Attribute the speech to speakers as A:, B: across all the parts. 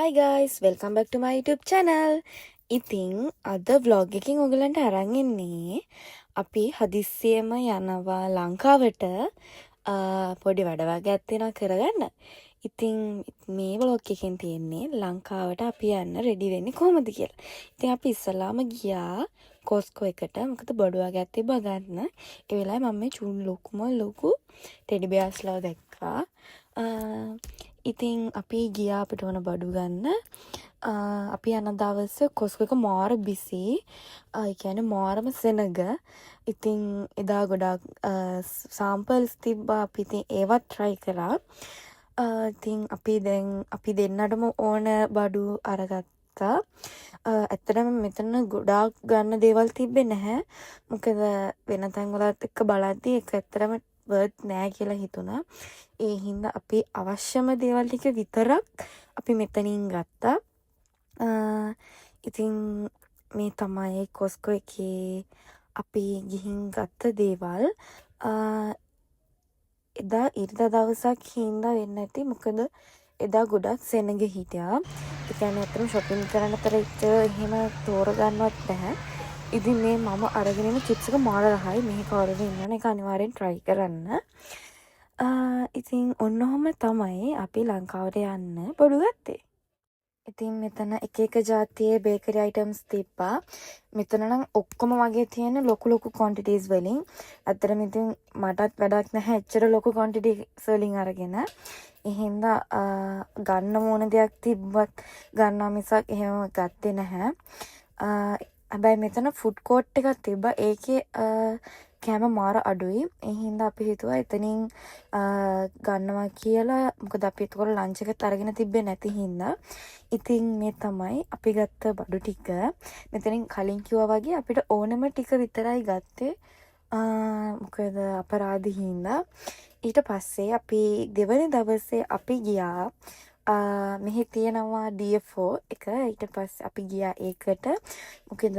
A: Hi guys, welcome back to my YouTube channel. ඉතින් අද vlog එකකින් ඔයගලන්ට අරන් ඉන්නේ අපි හදිස්සියෙම යනවා ලංකාවට පොඩි වැඩ වගේක් තියෙනවා කරගන්න. ඉතින් මේ vlog එකෙන් තියෙන්නේ ලංකාවට අපි යන්න රෙඩි වෙන්නේ කොහොමද කියලා. ඉතින් අපි ඉස්සලාම ගියා කොස්කෝ එකට. මොකද බඩු වගේක් තිබ්බා ගන්න. ඒ වෙලාවේ මම මේ චූන් ලොකු ටෙඩි බියර්ස්ලා දැක්කා. ඉතින් අපි ගියා අපිට ඕන බඩු ගන්න. අපි යන දවස කොස්කෝ එක මාර බිසි. ඒ කියන්නේ මාරම සෙනග. ඉතින් එදා ගොඩාක් සාම්පල්ස් තිබ්බා. අපි ඉතින් ඒවත් try කරා. ඉතින් අපි දෙන්නටම ඕන බඩු අරගත්තා. ඇත්තටම මෙතන ගොඩාක් ගන්න දේවල් තිබ්බේ නැහැ. මොකද වෙන තැන් වලත් එක්ක බලද්දි ඒක ඇත්තටම worth නෑ කියලා හිතුණා. ඒ හින්දා අපි අවශ්‍යම දේවල් ටික විතරක් අපි මෙතනින් ගත්තා. ඉතින් මේ තමයි කොස්කෝ එකේ අපි ගිහින් ගත්ත දේවල්. එදා ඉරිදා දවසක් හින්දා වෙන්න ඇති. මොකද එදා ගොඩක් සෙනග හිටියා. ඒ කියන්නේ අතන shopping කරන්න එහෙම තෝරගන්නවත් බැහැ. ඉතින් මේ මම අරගෙන ඉන්න චිප්ස් එක මාර රහයි. මෙහි කවුරුද ඉන්නවනේ ඒක අනිවාර්යෙන් try කරන්න. ඉතින් ඔන්නෝම තමයි අපි ලංකාවට යන්න බඩු ගත්තේ. ඉතින් මෙතන එක ජාතියේ බේකරි අයිටම්ස් තිබ්බා. මෙතන නම් ඔක්කොම වගේ තියෙන ලොකු quantities වලින්. අතරම ඉතින් මටත් වැඩක් නැහැ එච්චර ලොකු quantities වලින් අරගෙන. ඒ හින්දා ගන්න ඕන දෙයක් තිබ්බත් ගන්නවා මිසක් එහෙම ගත්තේ නැහැ. හැබැයි මෙතන ෆුඩ් කෝට් එකක් තිබ්බා. ඒකේ කෑම මාර අඩුයි. ඒ හින්දා අපි හිතුවා එතනින් ගන්නවා කියලා. මොකද අපි එතකොට ලන්ච් එකත් අරගෙන තිබ්බේ නැති හින්දා. ඉතින් මේ තමයි අපි ගත්ත බඩු ටික. මෙතනින් කලින් කිව්වා වගේ අපිට ඕනම ටික විතරයි ගත්තේ. මොකද අපරාධි හින්දා. ඊට පස්සේ අපි දෙවන දවසේ අපි ගියා මෙහි තියෙනවා DFO එක. ඊට පස්සේ අපි ගියා ඒකට. මොකද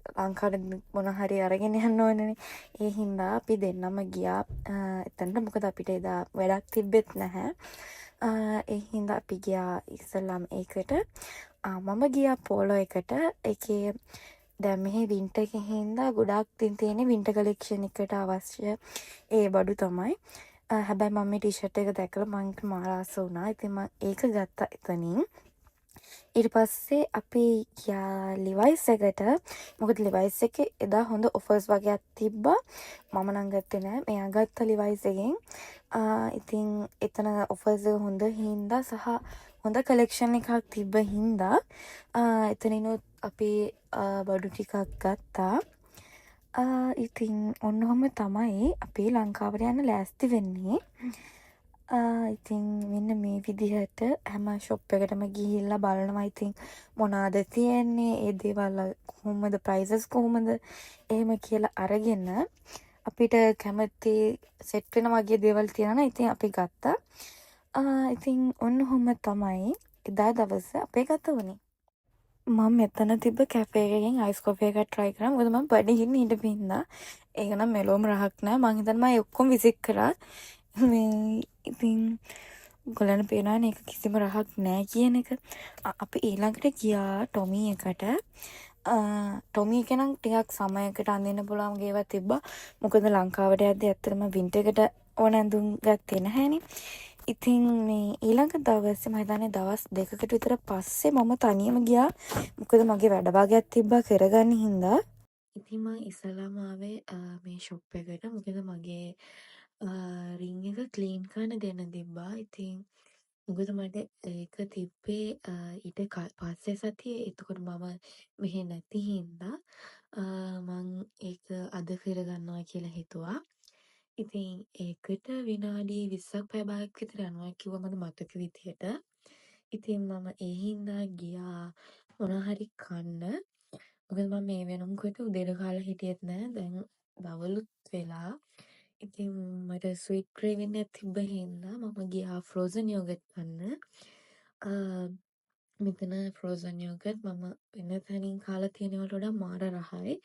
A: ලංකාවට මොන හරි අරගෙන යන්න ඕනනේ. ඒ හින්දා අපි දෙන්නම ගියා එතනට. මොකද අපිට එදා වැඩක් තිබ්බෙත් නැහැ. ඒ හින්දා අපි ගියා ඉස්සෙල්ලාම ඒකට. මම ගියා පෝලෝ එකට. ඒකේ දැන් මෙහි වින්ටර් එකේ හින්දා ගොඩාක් තියෙන්නේ වින්ටර් කලෙක්ෂන් එකට අවශ්‍ය ඒ බඩු තමයි. හැබැයි මම මේ ටී-ෂර්ට් එක දැකලා මං මාර ආස වුණා. ඉතින් මම ඒක ගත්තා එතනින්. ඊට පස්සේ අපි ගියා ලිවයිස් එකට. මොකද ලිවයිස් එකේ එදා හොඳ ඔෆර්ස් වගේක් තිබ්බා. මම නම් ගත්තේ නෑ. මෙයා ගත්ත ලිවයිස් එකෙන්. ඉතින් එතන ඔෆර්ස් එක හොඳ හින්දා සහ හොඳ කලෙක්ෂන් එකක් තිබ්බ හින්දා එතනිනුත් අපි බඩු ටිකක් ගත්තා. ඉතින් ඔන්නෝම තමයි අපි ලංකාවට යන්න ලෑස්ති වෙන්නේ. ඉතින් මෙන්න මේ විදිහට හැම ෂොප් එකටම ගිහිල්ලා බලනවා. ඉතින් මොනවාද තියෙන්නේ, ඒ දේවල් කොහොමද, ප්‍රයිසස් කොහොමද එහෙම කියලා අරගෙන අපිට කැමති සෙට් වෙන වගේ දේවල් තියෙනවා. ඉතින් අපි ගත්තා. ඉතින් ඔන්නෝම තමයි එදා දවස අපේ ගත වුණේ. මම මෙතන තිබ්බ කැෆේ එකකින් අයිස් කොෆි එකක් try කරා. මොකද මම බඩගින්න හිටපු හින්දා. ඒක නම් මෙලොවම රහක් නෑ. මං හිතන්නේ මම ඔක්කොම විසිට් කරා. මේ ඉතින් ඔයගොල්ලන්ට පේනවනේ ඒක කිසිම රහක් නෑ කියන එක. අපි ඊළඟට ගියා ටොමි එකට. ටොමි එක නම් ටිකක් සමයකට අඳින්න පුළුවන් ගේවා තිබ්බා. මොකද ලංකාවට යද්දී ඇත්තටම වින්ටර් එකට ඕන ඇඳුම් ගත්තේ නැහැනේ. ඉතින් මේ ඊළඟ දවසේ මම හිතන්නේ දවස් 2කට විතර පස්සේ මම තනියම ගියා. මොකද මගේ වැඩ භාගයක් තිබ්බා කරගන්න හින්දා. ඉතින් මම ඉස්සලාම ආවේ මේ ෂොප් එකට. මොකද මගේ රින් එක ක්ලීන් කරන්න දෙන්න තිබ්බා. ඉතින් මොකද මට ඒක තිබ්බේ ඊට පස්සේ සතියේ. එතකොට මම මෙහෙ නැති හින්දා මං ඒක අද කරගන්නවා කියලා හිතුවා. ඉතින් ඒකට විනාඩි 20ක් පැය භාගයක් විතර යනවා කිව්වා මට මතක විදියට. ඉතින් මම ඒ හින්දා ගියා මොනවා හරි කන්න. මොකද මම මේ වෙනකොට උදේට කාලා හිටියෙත් නෑ. දැන් දවලුත් වෙලා. ඉතින් මට ස්වීට් ක්‍රේවින් එකක් තිබ්බ හින්දා මම ගියා ෆ්‍රෝසන් යෝගට් ගන්න. මෙතන ෆ්‍රෝසන් යෝගට් මම වෙන තැනින් කාලා තියෙනවට වඩා මාර රහයි.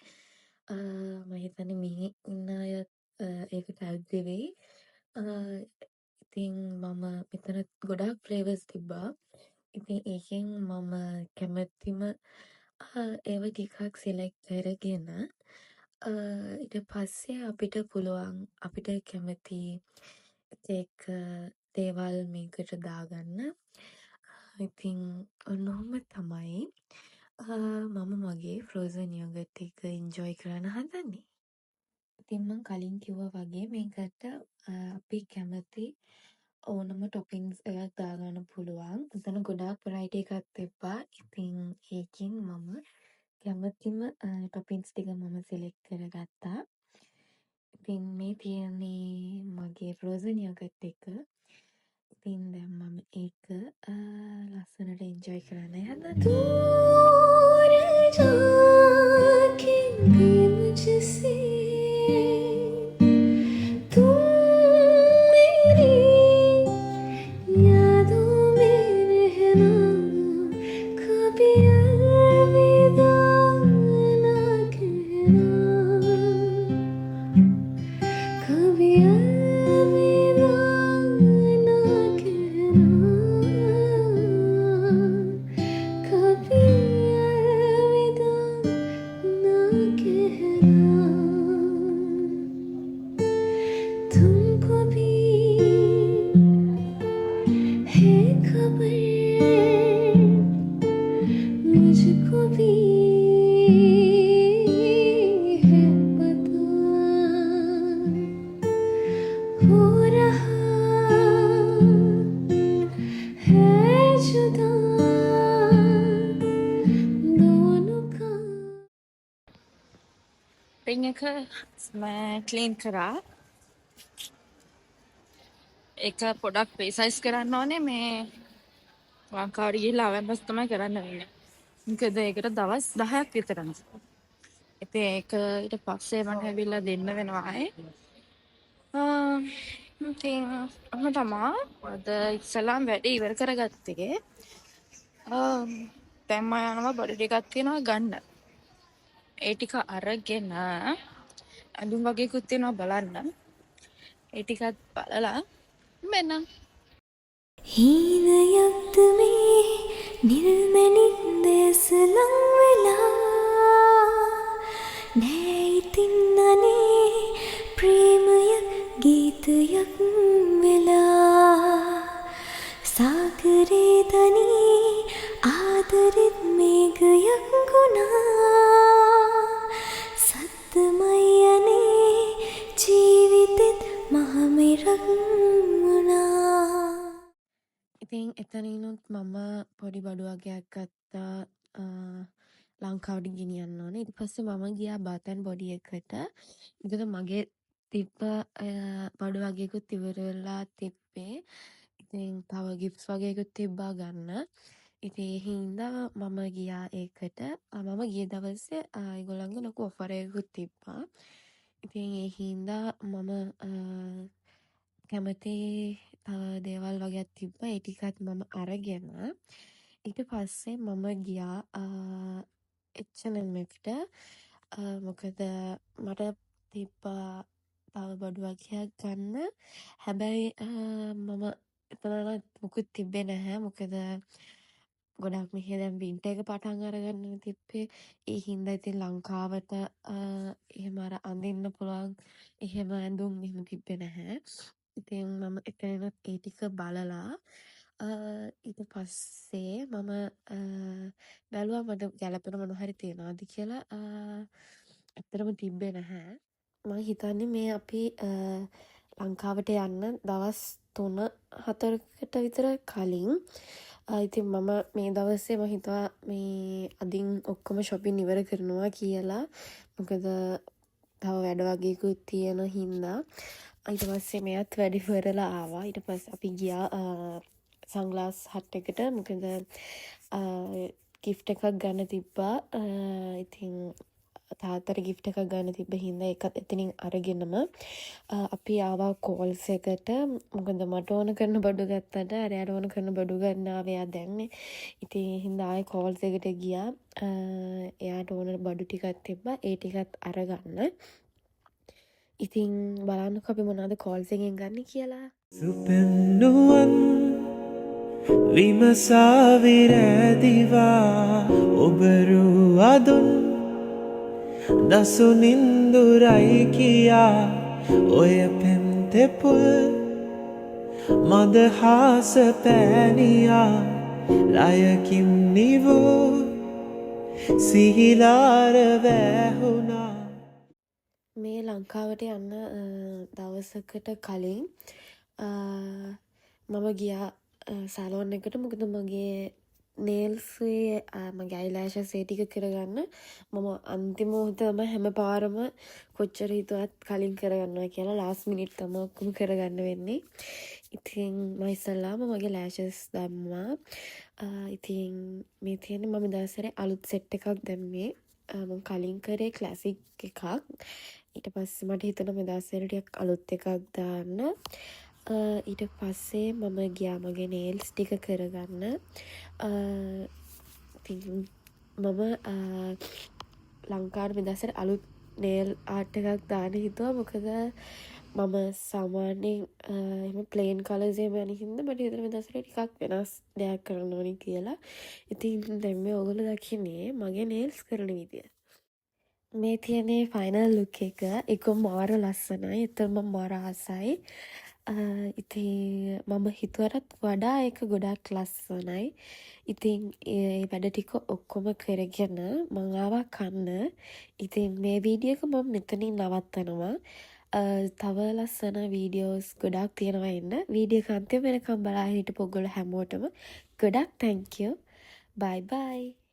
A: මම හිතන්නේ මෙහි ඉන්න අය ඒකට ඇග්‍රී වෙයි. ඉතින් මම මෙතන ගොඩාක් ෆ්ලේවර්ස් තිබ්බා. ඉතින් ඒකෙන් මම කැමැතිම ඒව ටිකක් සිලෙක්ට් කරගෙන ඊට පස්සේ අපිට පුළුවන් අපිට කැමති එක දේවල් මේකට දාගන්න. ඉතින් ඔන්නෝම තමයි මම මගේ ෆ්‍රෝසන් යෝගට් එක එන්ජොයි කරන්න හදන්නේ. ඉතින් මං කලින් කිව්වා වගේ මේකට අපි කැමති ඕනම ටොපින්ස් එකක් දාගන්න පුළුවන්. එතන ගොඩාක් වෙරයිටි එකක් තිබ්බා. ඉතින් ඒකෙන් මම කැමතිම ටොපින්ස් ටික මම සිලෙක්ට් කරගත්තා. ඉතින් මේ තියෙන්නේ මගේ ෆ්‍රෝසන් යෝගට් එක. ඉතින් දැන් මම ඒක ලස්සනට එන්ජොයි කරන්නයි හදන්නේ. दूर जाके भी मुझसे तुम मेरी यादों में रहना कभी अलविदा ना कहना कभी अलविदा ना कहना कभी अलविदा ना कहना तुमको भी है खबर मुझको भी है पता हो रहा है जुदा दोनों का ring එක මම ක්ලීන් කරා. ඒක පොඩක් ප්‍රිසයිස් කරන්න ඕනේ. මේ ලංකාවට ගිහිල්ලා අවැන්බස් තමයි කරන්න වෙන්නේ. මොකද ඒකට දවස් 10ක් විතර යනවා. ඉතින් ඒක ඊට පස්සේ මම ඇවිල්ලා දෙන්න වෙනවා ආයේ. ඉතින් ඔහොම තමයි අද ඉස්සලාම් වැඩේ ඉවර කරගත්තේ. දැන් මම යනවා බඩ ටිකක් තියෙනවා ගන්න. ඒ ටික අරගෙන අඳුම් වගේකුත් තියෙනවා බලන්න. ඒ ටිකත් බලලා මෙන්න. හීනයක් මේ නිල්මැනින්ද සලං වෙලා නෑ ඉතින් අනේ ප්‍රේමයක් ගීතයක් වෙලා සාගරේ දනී ආදරෙත් මේඝයක් ගුණා සත්තමයි අනේ ජීවිතෙත් මහමෙරක් වුණා. ඉතින් එතනිනුත් මම පොඩි බඩු වගයක් ගත්තා ලංකාවට ගෙනියන්න ඕනේ. ඊට පස්සේ මම ගියා බතන් බොඩි එකට. මොකද මගේ තිබ්බ බඩු වගේකුත් ඉවර වෙලා තිබ්බේ. ඉතින් තව ගිෆ්ට්ස් වගේකුත් තිබ්බා ගන්න. ඉතින් ඒ හින්දා මම ගියා ඒකට. මම ගිය දවසේ ඒගොල්ලන්ගේ ලොකු ඔෆර් එකකුත් තිබ්බා. ඉතින් ඒ හින්දා මම කැමති දේවල් වගේක් තිබ්බා. ඒ ටිකත් මම අරගෙන ඊට පස්සේ මම ගියා H&M එකට. මොකද මට තිබ්බා තව බඩු වගයක් ගන්න. හැබැයි මම එතන මුකුත් තිබ්බේ නැහැ. මොකද ගොඩක් මෙහෙ දැන් වින්ටර් එක පටන් අරගන්න තිබ්බේ. ඒ හින්දා ඉතින් ලංකාවට එහෙම අර අඳින්න පුළුවන් එහෙම ඇඳුම් එහෙම තිබ්බේ නැහැ. ඉතින් මම එතනත් ඒ ටික බලලා ඊට පස්සේ මම බැලුවා මට ගැළපෙන මොනවා හරි තියනවාද කියලා. ඇත්තටම තිබ්බේ නැහැ. මම හිතන්නේ මේ අපි ලංකාවට යන්න දවස් 3-4කට විතර කලින්. ඉතින් මම මේ දවස්සේ මම හිතුවා මේ අදින් ඔක්කොම shopping ඉවර කරනවා කියලා. මොකද තව වැඩ වගේකුත් තියෙන හින්දා. ඊට පස්සේ මෙයත් වැඩ ඉවරලා ආවා. ඊට පස්සේ අපි ගියා සන්ග්ලාස් හට් එකට. මොකද gift එකක් ගන්න තිබ්බා. ඉතින් තාත්තට gift එකක් ගන්න තිබ්බ හින්දා ඒකත් එතනින් අරගෙනම අපි ආවා කෝල්ස් එකට. මොකද මට ඕන කරන බඩු ගත්තට අරයාට ඕන කරන බඩු ගන්න ආවේ එයා දැන්නේ. ඉතින් ඒ හින්දා ආයේ කෝල්ස් එකට ගියා. එයාට ඕන බඩු ටිකක් තිබ්බා. ඒ ටිකත් අරගන්න. ඉතින් බලන්නකො අපි මොනවද කෝල්ස් එකෙන් ගන්න කියලා. සුපෙන්නුවන්
B: විමසාවිරෑදිවා ඔබරු අදුන් දසුනින්දුරයි කියා ඔය පෙම්තෙපුල් මදහාස පෑනියා ලයකින් නිවූ සිහිලාර වැෑහුණා.
A: මේ ලංකාවට යන්න දවසකට කලින් මම ගියා සැලෝන් එකට. මොකද මගේ නේල්ස්ේ මගේ අයිලෑෂස් ඒ ටික කරගන්න මම අන්තිම මොහොතම හැම පාරම කොච්චර හිතුවත් කලින් කරගන්නවා කියලා ලාස්ට් මිනිට් තමයි ඔක්කොම කරගන්න වෙන්නේ. ඉතින් මම ඉස්සල්ලාම මගේ ලෑෂස් දැම්මා. ඉතින් මේ තියෙන්නේ මම දවසට අලුත් සෙට් එකක් දැම්මේ. මම කලින් කරේ ක්ලාසික් එකක්. ඊට පස්සේ මට හිතුණා මේ දවස්වල ටිකක් අලුත් එකක් දාන්න. ඊට පස්සේ මම ගියා මගේ නේල්ස් ටික කරගන්න. ඉතින් මම ලංකාවට මේ දවස්වල අලුත් නේල් ආර්ට් එකක් දාන්න හිතුවා. මොකද මම සාමාන්‍යයෙන් එහෙම ප්ලේන් කලර්ස් එහෙම යන හින්දා මට හිතුණා මේ දවස්වල ටිකක් වෙනස් දෙයක් කරන්න ඕනි කියලා. ඉතින් දැන් මේ ඔයගොල්ලෝ දකින්නේ මගේ නේල්ස් කරන විදිය. මේ තියෙන්නේ ෆයිනල් ලුක් එක. ඒක මාර ලස්සනයි. ඒතර මම මාර ආසයි. ඉතින් මම හිතුවටත් වඩා ඒක ගොඩක් ලස්සනයි. ඉතින් ඒ වැඩ ටික ඔක්කොම කරගෙන මං ආවා කන්න. ඉතින් මේ වීඩියෝ එක මම මෙතනින් නවත්තනවා. තව ලස්සන වීඩියෝස් ගොඩක් තියෙනවා එන්න. වීඩියෝ එක අන්තිම වෙනකම් බලාගෙන හිටපු ඔයගොල්ලෝ හැමෝටම ගොඩක් thank you. bye bye.